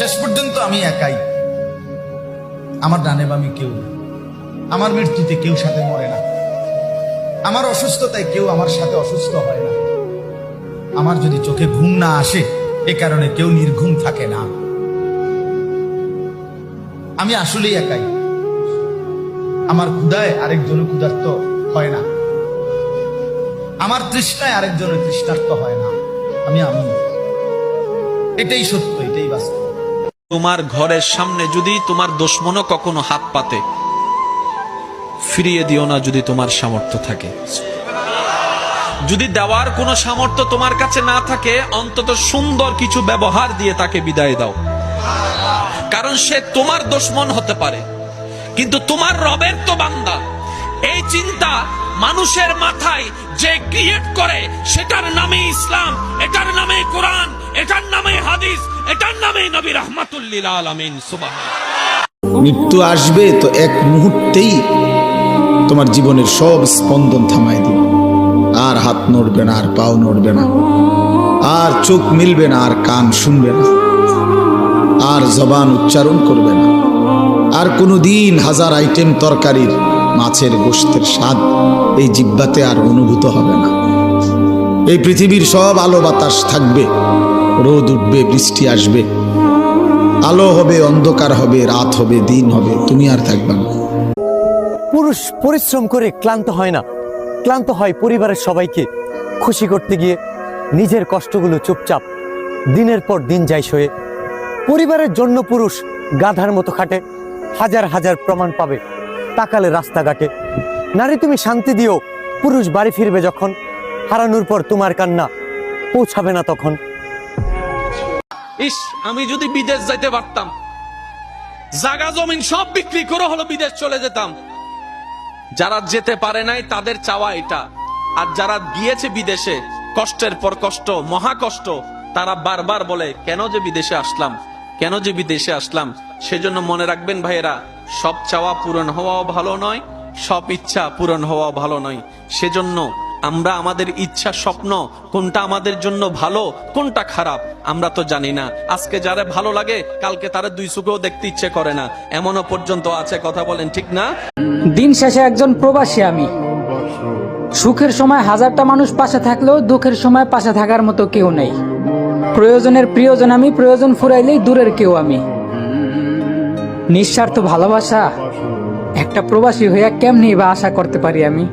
শেষ পর্যন্ত আমি একাই, আমার ডানে বামে কেউ, আমার মৃত্যুতে কেউ সাথে মরে না, আমার অসুস্থতায় কেউ আমার সাথে অসুস্থ হয় না, আমার যদি চোখে ঘুম না আসে এ কারণে কেউ নির্ঘুম থাকে না। আমি আসলেই একাই, আমার ক্ষুধায় আরেকজনের ক্ষুধার্ত হয় না, আমার তৃষ্ণায় আরেকজনের তৃষ্ণার্ত হয় না। আমি এটাই সত্য, এটাই বাস্তব। তোমার ঘরের সামনে যদি তোমার দুশমনও কখনো হাত পাতে, ফিরিয়ে দিও না যদি তোমার সামর্থ্য থাকে। যদি দেওয়ার কোনো সামর্থ্য তোমার কাছে না থাকে, অন্তত সুন্দর কিছু ব্যবহার দিয়ে তাকে বিদায় দাও। কারণ সে তোমার দুশমন হতে পারে, কিন্তু তোমার রবের তো বান্দা। এই চিন্তা মানুষের মাথায় যে ক্রিয়েট করে, সেটার নামে ইসলাম, এটার নামে কোরআন, এটার নামে হাদিস, এটার নামে নবী রাহমাতুল লিল আলামিন। সুবহানাল্লাহ। মৃত্যু আসবে তো এক মুহূর্তেই তোমার জীবনের সব স্পন্দন থামাই দিবে। আর হাত নড়বে না, আর পাও নড়বে না, আর চোখ মিলবে না, আর কান শুনবে না, আর জবান উচ্চারণ করবে না, আর কোনোদিন হাজার আইটেম তরকারির মাছের গোশতের স্বাদ এই জিহ্বাতে আর অনুভূত হবে না। এই পৃথিবীর সব আলো বাতাস থাকবে, রোদ উঠবে, বৃষ্টি আসবে, আলো হবে, অন্ধকার হবে, রাত হবে, দিন হবে, তুমি আর থাকবে না। পুরুষ পরিশ্রম করে ক্লান্ত হয় না, ক্লান্ত হয় পরিবারের সবাইকে খুশি করতে গিয়ে। নিজের কষ্টগুলো চুপচাপ দিনের পর দিন যায় সয়ে। পরিবারের জন্য পুরুষ গাধার মতো খাটে, হাজার হাজার প্রমাণ পাবে তাকালে রাস্তাঘাটে। নারী তুমি শান্তি দিও, পুরুষ বাড়ি ফিরবে যখন, হারানোর পর তোমার কান্না পৌঁছাবে না তখন। ইস, আমি যদি বিদেশ যাইতে পারতাম, জায়গা জমিন সব বিক্রি করে হলো বিদেশ চলে যেতাম। যারা যেতে পারে নাই তাদের চাওয়া এটা, আর যারা গিয়েছে বিদেশে কষ্টের পর কষ্ট, মহা কষ্ট, তারা বারবার বলে কেন যে বিদেশে আসলাম, কেন যে বিদেশে আসলাম। সেজন্য মনে রাখবেন ভাইয়েরা, সব চাওয়া পূরণ হওয়াও ভালো নয়, সব ইচ্ছা পূরণ হওয়া ভালো নয়। সেজন্য আমরা আমাদের ইচ্ছা, স্বপ্ন কোনটা আমাদের জন্য ভালো, কোনটা খারাপ আমরা তো জানি না। আজকে যারা ভালো লাগে কালকে তারা দুই চোখেও দেখতে ইচ্ছে করে না, এমনও পর্যন্ত আছে। কথা বলেন ঠিক না? দিন শেষে একজন প্রবাসী আমি। সুখের সময় হাজারটা মানুষ পাশে থাকলেও দুঃখের সময় পাশে থাকার মতো কেউ নেই। প্রয়োজনের প্রিয়জন আমি, প্রয়োজন ফুরাইলেই দূরের কেউ আমি। নিঃস্বার্থ ভালোবাসা একটা প্রবাসী হইয়া কেমনি বা আশা করতে পারি আমি।